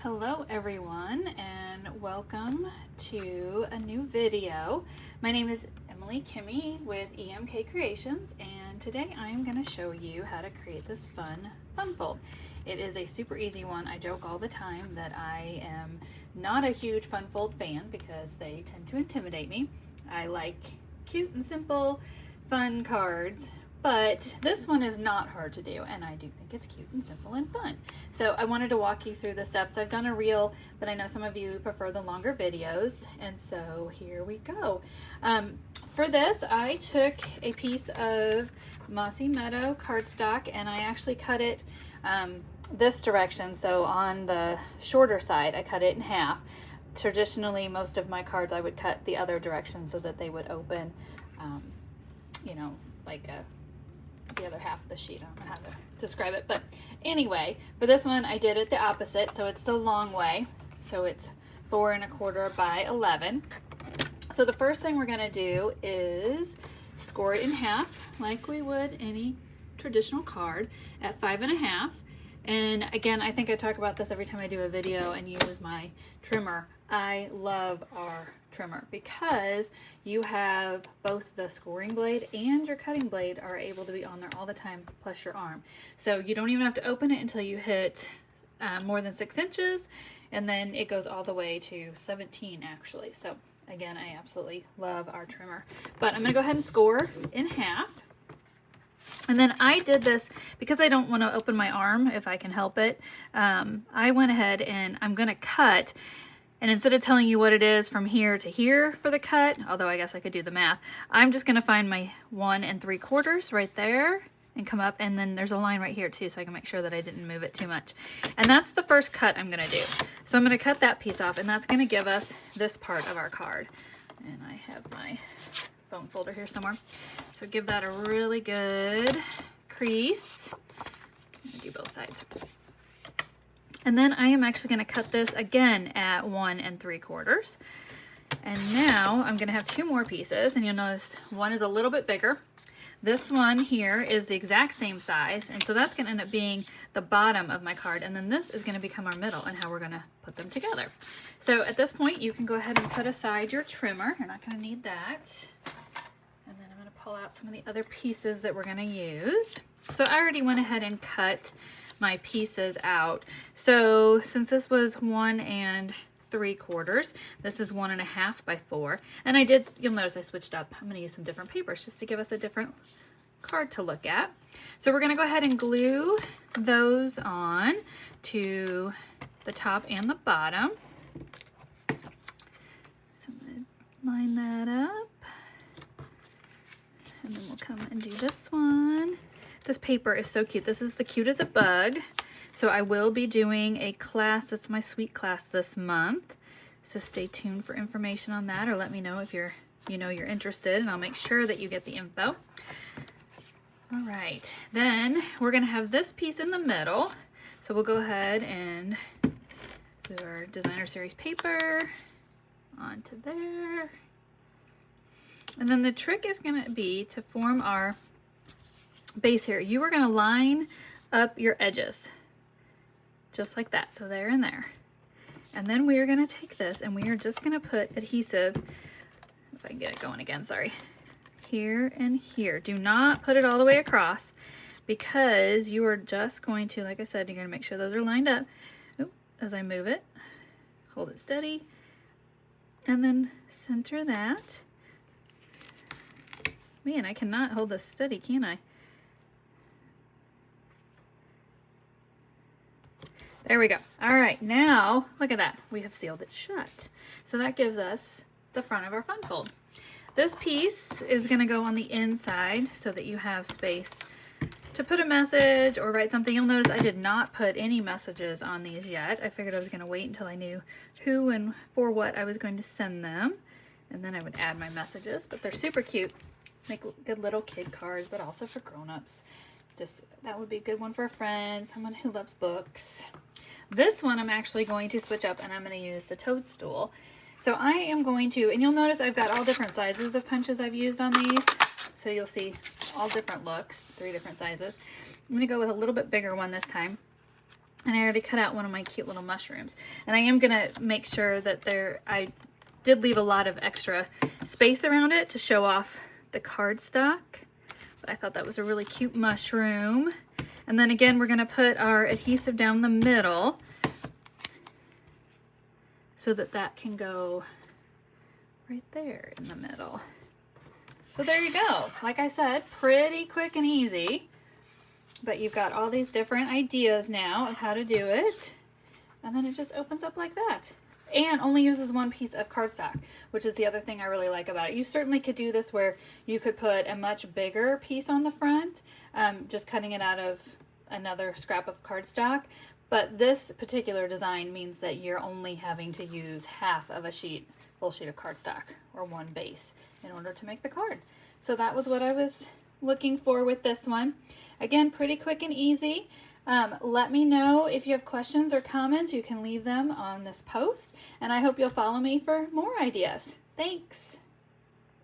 Hello everyone and welcome to a new video. My name is Emily Kimmy with EMK Creations, and today I am going to show you how to create this fun fun fold. It is a super easy one. I joke all the time that I am not a huge fun fold fan because they tend to intimidate me. I like cute and simple fun cards, but this one is not hard to do, and I do think it's cute and simple and fun. So I wanted to walk you through the steps. I've done a reel, but I know some of you prefer the longer videos, and so here we go. For this, I took a piece of Mossy Meadow cardstock, and I actually cut it this direction. So on the shorter side, I cut it in half. Traditionally, most of my cards I would cut the other direction so that they would open, you know, like the other half of the sheet. I don't know how to describe it, but anyway, for this one I did it the opposite, so it's the long way. So it's 4 1/4 by 11. So the first thing we're going to do is score it in half like we would any traditional card at 5 1/2. And again, I think I talk about this every time I do a video and use my trimmer. I love our trimmer because you have both the scoring blade and your cutting blade are able to be on there all the time, plus your arm. So you don't even have to open it until you hit more than 6 inches, and then it goes all the way to 17 actually. So again, I absolutely love our trimmer. But I'm gonna go ahead and score in half. And then I did this because I don't want to open my arm if I can help it. I went ahead and I'm going to cut, and instead of telling you what it is from here to here for the cut, although I guess I could do the math, I'm just going to find my 1 3/4 right there and come up, and then there's a line right here too, so I can make sure that I didn't move it too much. And that's the first cut I'm going to do. So I'm going to cut that piece off, and that's going to give us this part of our card. And I have my bone folder here somewhere. So give that a really good crease. I'm gonna do both sides. And then I am actually gonna cut this again at 1 3/4. And now I'm gonna have 2 more pieces, and you'll notice one is a little bit bigger. This one here is the exact same size, and so that's gonna end up being the bottom of my card, and then this is gonna become our middle and how we're gonna put them together. So at this point, you can go ahead and put aside your trimmer. You're not gonna need that. And then I'm gonna pull out some of the other pieces that we're gonna use. So I already went ahead and cut my pieces out. So since this was 1 3/4, this is 1 1/2 by 4. And you'll notice I switched up. I'm gonna use some different papers just to give us a different card to look at. So we're gonna go ahead and glue those on to the top and the bottom. So I'm gonna line that up. And then we'll come and do this one. This paper is so cute. This is the Cute as a Bug. So I will be doing a class, that's my sweet class this month. So stay tuned for information on that, or let me know if you're interested, and I'll make sure that you get the info. All right, then we're gonna have this piece in the middle. So we'll go ahead and do our designer series paper onto there. And then the trick is going to be to form our base here. You are going to line up your edges just like that. So there and there. And then we are going to take this and we are just going to put adhesive, if I can get it going again, sorry, here and here. Do not put it all the way across, because you are just going to, like I said, you're going to make sure those are lined up. Oop, as I move it, hold it steady, and then center that. Man, I cannot hold this steady, can I? There we go. All right, now look at that. We have sealed it shut. So that gives us the front of our fun fold. This piece is going to go on the inside so that you have space to put a message or write something. You'll notice I did not put any messages on these yet. I figured I was going to wait until I knew who and for what I was going to send them, and then I would add my messages. But they're super cute. Make good little kid cards, but also for grown-ups. That would be a good one for a friend, someone who loves books. This one I'm actually going to switch up, and I'm going to use the toadstool. So I am going to, and you'll notice I've got all different sizes of punches I've used on these. So you'll see all different looks, 3 different sizes. I'm going to go with a little bit bigger one this time. And I already cut out one of my cute little mushrooms. And I am gonna make sure that I did leave a lot of extra space around it to show off the cardstock. But I thought that was a really cute mushroom. And then again, we're gonna put our adhesive down the middle so that that can go right there in the middle. So there you go. Like I said, pretty quick and easy. But you've got all these different ideas now of how to do it. And then it just opens up like that. And only uses one piece of cardstock, which is the other thing I really like about it. You certainly could do this where you could put a much bigger piece on the front, just cutting it out of another scrap of cardstock. But this particular design means that you're only having to use half of a full sheet of cardstock, or one base, in order to make the card. So that was what I was looking for with this one. Again, pretty quick and easy. Let me know if you have questions or comments. You can leave them on this post, and I hope you'll follow me for more ideas. Thanks.